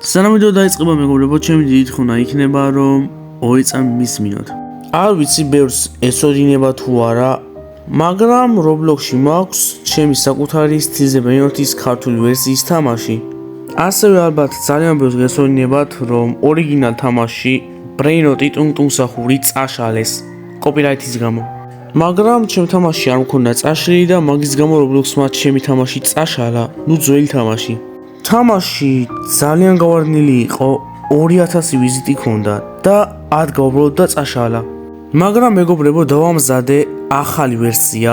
სანამ ვიდეო დაიწყება მეგობრებო, ჩემი დიდი თხოვნა იქნება რომ 2 წამი მისმინოთ. არ ვიცი ბევრს ესოდინება თუ არა, მაგრამ Roblox-ში მაქვს ჩემი საკუთარი სტილზე ბრეინროტის ქართული ვერსიის თამაში. ასევე ალბათ ძალიან ბევრს გესოდინებათ რომ ორიგინალ თამაში ბრეინროტი ტუნგ-ტუნგ-სახური წაშალეს კოპირაითის გამო. მაგრამ ჩემ თამაში არ მქონდა წაშლილი და მაგის გამო Roblox-მა ჩემი თამაში წაშალა, ძველი თამაში. თამაში ძალიან გავარდნილი იყო, 2000 ვიზიტი ჰქონდა და ადგა უბრალოდ და წაშალა. მაგრამ მეგობრებო, დავამზადე ახალი ვერსია,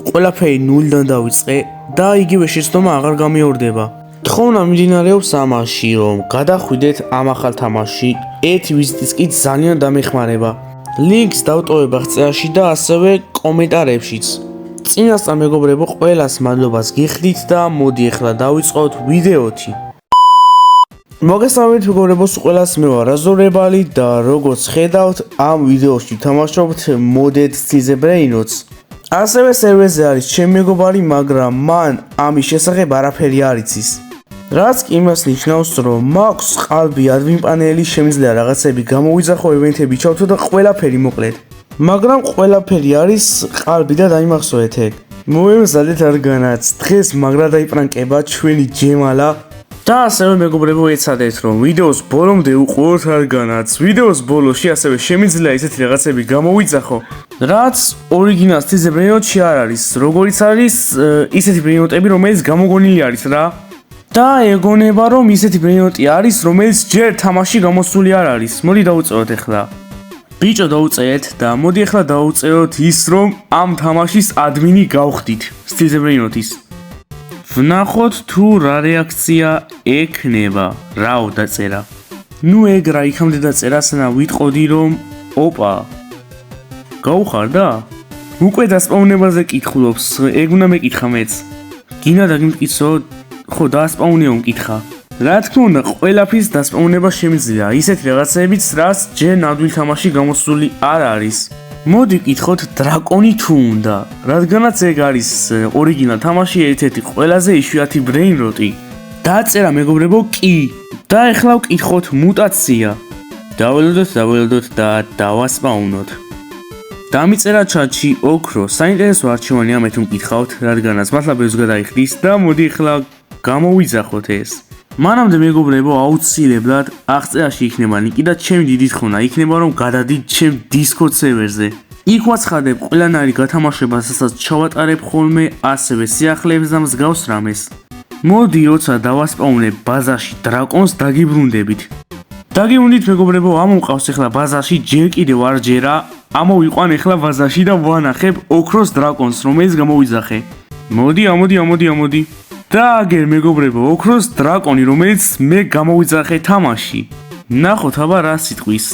ყველაფერი ნულიდან დავიწყე და იგივე შეცდომა აღარ გამეორდება. თხოვნა მიმდინარეობს ამაში, რომ გადახვიდეთ ამ ახალ თამაში, ერთი ვიზიტიც კი ძალიან დამეხმარება. ლინკს დავტოვებ აღწერაში და ასევე კომენტარებშიც. წინასწარ მეგობრებო, ყველას მადლობას გიხდით და მოდი ახლა დავიწყოთ ვიდეოთი. მოგესალმებით მეგობრებო, ყველას მე ვარ აზორებალი და როგორც ხედავთ, ამ ვიდეოში ვთამაშობთ მოდედ სტილზე ბრეინროტს. ასევე სერვერზე არის ჩემი მეგობარი, მაგრამ მან ამის შესახებ არაფერი არ იცის. რაც კი იმას ნიშნავს, რომ მაქვს ყალბი ადმინ პანელი, შემიძლია რაღაცები გამოვიძახო, ევენთები ჩავთო და ყველაფერი მოკლედ. მაგრამ ყველაფერი არის ყალბი და დაიმახსოვრეთ ეგ. მოვემზადეთ რადგანაც დღეს მაგრა დაიპრანკება ჩვენი ჯემალა და ასევე მეგობრებო ეცადეთ რომ ვიდეოს ბოლომდე უყუროთ რადგანაც ვიდეოს ბოლოში ასევე შემიძლია ისეთი რაღაცები გამოვიძახო, რაც ორიგინალ სტილზე ბრეინროტში არ არის, როგორიც არის ისეთი ბრეინროტები, რომელიც გამოგონილი არის რა. და ეგონება რომ ისეთი ბრეინროტი არის, რომელიც ჯერ თამაში გამოსული არ არის. მოდი დავუწეროთ ახლა. ბიჭო დაუწერეთ და მოდი ახლა დავუწეროთ ის რომ ამ თამაშის ადმინი გავხდით სტილზე ბრეინროტის. ვნახოთ თუ რა რეაქცია ექნება, რაო დაწერა. ნუ ეგ რა იქამდე დაწერა, სანამ ვიტყოდი რომ ოპა გაუხარდა? უკვე დასპაუნებაზე კითხულობს, ეგ უნდა მეკითხა მეც. გინდა დაგიმტკიცო, ხო დასპაუნეო მკითხა. რა თქმა უნდა, ყველაფრის დასპაუნება შემიძლია, ისეთ რაღაცებიც, რაც ჯერ ნამდვილ თამაში გამოსული არ არის. მოდი ვკითხოთ დრაკონი თუ უნდა, რადგანაც ეგ არის ორიგინალ თამაში ერთ-ერთი ყველაზე იშვიათი ბრეინროტი. დაწერა მეგობრებო კი და ეხლა ვკითხოთ მუტაცია. დაველოდოთ და დავასპაუნოთ. დამიწერა ჩატში ოქრო, საინტერესო არჩევანია მე თუ მკითხავთ, რადგანაც მართლა ბევრს გადაიხდის და მოდი ეხლა გამოვიძახოთ ეს. მანამდე მეგობრებო, აუცილებლად აღწერაში იქნება ლინკი და ჩემი დიდი თხოვნა იქნება რომ გადადით ჩემ Discord სერვერზე. იქ ვაცხადებ ყველანაირი გათამაშებას, რასაც ჩავატარებ ხოლმე, ასევე სიახლეებს და მსგავს რამეს. მოდი როცა დავასპაუნებ ბაზაში დრაკონს დაგიბრუნდებით. დაგიბრუნდით მეგობრებო, ამომყავს ახლა ბაზაში ჯერ კიდევ არ ჯერა, ამოვიყვან ახლა ბაზაში და ვანახებ ოქროს დრაკონს, რომელიც გამოვიძახე. მოდი. და აგერ მეგობრებო, ოქროს დრაკონი, რომელიც მე გამოვიძახე თამაში. ნახოთ აბა რა სიტყვის.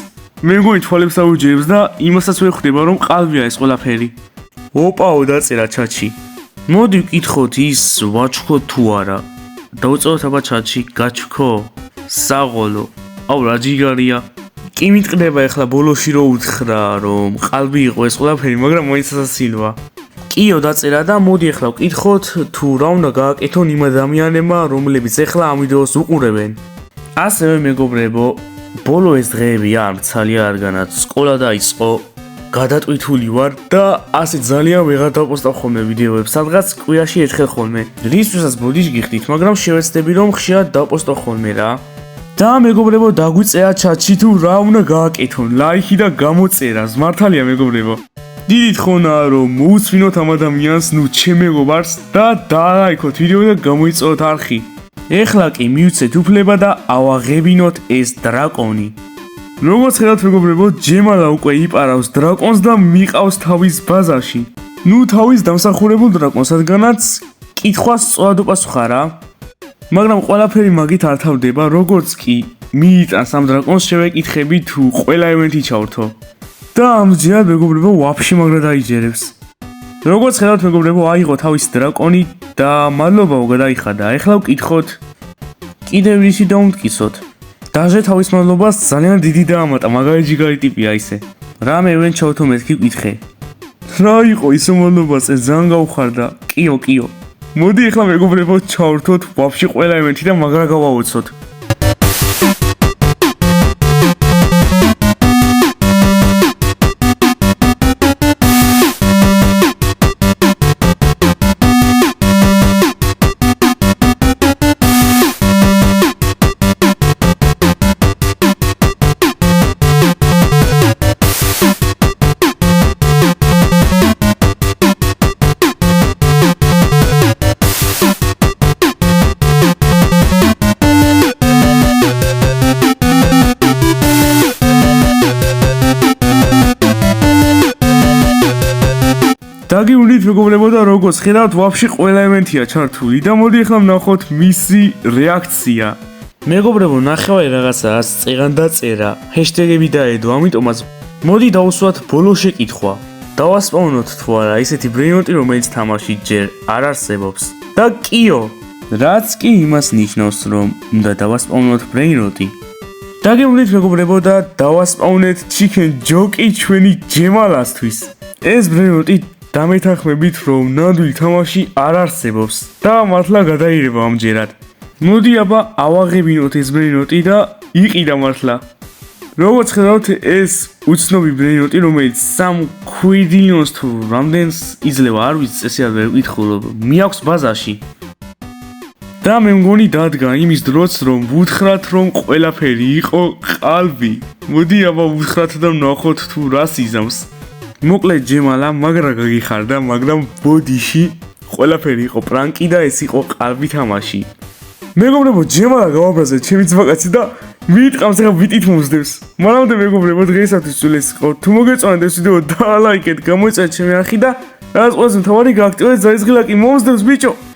მეგონი თვალებს აუჯერებს და იმასაც ვერ ხვდება რომ ყალბია ეს ყველაფერი. ოპაო დაწერა ჩატში. მოდი ვკითხოთ ის ვაჩქო თუ არა. დავწეროთ აბა ჩატში გაჩქო. საღოლო. აუ რა ჯიგარია. კი მიტყდება ახლა ბოლოში რო უთხრა რომ ყალბი იყო ეს ყველაფერი, მაგრამ მაინც ასაცილოა. კიო დაწერა და მოდი ახლა ვკითხოთ თუ რა უნდა გააკეთონ იმ ადამიანებმა, რომლებიც ახლა ამ ვიდეოს უყურებენ. ასევე მეგობრებო, ბოლო ეს დღეები არ მცალია, რადგანაც სკოლა დაიწყო, გადატვირთული ვარ და ასე ძალიან ვეღარ დავპოსტავ ხოლმე ვიდეოებს, სადღაც კვირაში ერთხელ ხოლმე. რისთვისაც ბოდიში გიხდით, მაგრამ შევეცდები რომ ხშირად დავპოსტო ხოლმე რა. და მეგობრებო, დაგვიწერა ჩატში თუ რა უნდა გააკეთონ, ლაიქი და გამოწერას, მართალია მეგობრებო. დიდი თხოვნაა რომ მოусვინოთ ამ ადამიანს, ჩემ მეგობარს და დააიქოთ ვიდეო და გამოიწვიოთ არხი. ეხლა კი მივცეთ უფლება და ავაღებინოთ ეს დრაკონი. როგორც ხედავთ მეგობრებო, ჯემალა უკვე იპარავს დრაკონს და მიყავს თავის ბაზაში. თავის დამსახურებულ დრაკონს, რადგანაც კითხვას სწორად უპასუხა რა. მაგრამ ყველაფერი მაგით არ თავდება, როგორც კი მიიტანს ამ დრაკონს შევეკითხები თუ ყველა ევენთი ჩავრთო. და ამჯერად მეგობრებო ვაფშე მაგრა დაიჯერებს. როგორც ხედავთ მეგობრებო, აიღო თავის დრაკონი და მადლობაო გადაიხადა. ეხლა ვკითხოთ კიდევ რისი დავუმტკიცოთ. დაჟე თავის მადლობას ძალიან დიდი დაამატა, მაგარი ჯიგარი ტიპია ისე. რამე ევენ ჩავთო მეთქი ვკითხე. რა იყო ისო მადლობას, ძალიან გაუხარდა. კიო. მოდი ეხლა მეგობრებო ჩავრთოთ ვაფშე ყველა ევენთი და მაგრა გავაოცოთ. დაგივნით მეგობრებო და როგორც ხედავთ, ვაფშე ყველა ელემენტია ჩართული და მოდი ახლა ვნახოთ მისი რეაქცია. მეგობრებო, ნახევარი რაღაცა რაც წეღან დაწერა, ჰეშტეგები დაედო, ამიტომაც მოდი დავუსვათ ბოლო შეკითხვა. დავასპავნოთ თუ არა ისეთი ბრეინოტი, რომელიც თამაში ჯერ არ არსებობს. და კიო, რაც კი იმას ნიშნავს, რომ უნდა დავასპავნოთ ბრეინოტი. დაგემოვნეთ მეგობრებო და დავასპავნეთ ჩიკენ ჯოკი ჩვენი ჯემალასთვის. ეს ბრეინოტი დამეთანხმებით, რომ ნამდვილი თამაში არ არსებობს და მართლა გადაირება ამჯერად. მოდი აბა ავაღებინოთ ეს ბრეინოტი და იყიდა მართლა. როგორც ხედავთ, ეს უცნობი ბრეინოტი, რომელიც 3 ქვიდრილიონს თუ რამდენს იძლევა, არ ვიცი, წესიად ვერ ვკითხულობ, მიაქვს ბაზაში. და მე მგონი დადგა იმის დროც, რომ ვუთხრათ, რომ ყველაფერი იყო ყალბი. მოდი აბა ვუთხრათ და ვნახოთ თუ რას იზამს. მოკლედ ჯემალა მაგრა გაგიხარდა, მაგრამ ბოდიში ყველაფერი იყო პრანკი და ეს იყო ყალბი თამაში. მეგობრებო, ჯემალა გავაბრაზეთ ჩემი ძვაკაცი და მიიტყავს ახლა ვიტით მომსდევს. მანამდე მეგობრებო, დღეისათვის ეს იყო. თუ მოგეწონათ ეს ვიდეო, დალაიქეთ, გამოიწერეთ ჩემი არხი და რაც ყველაზე მთავარი გააქტიურეთ ზარისღილაკი მომსდევს ბიჭო.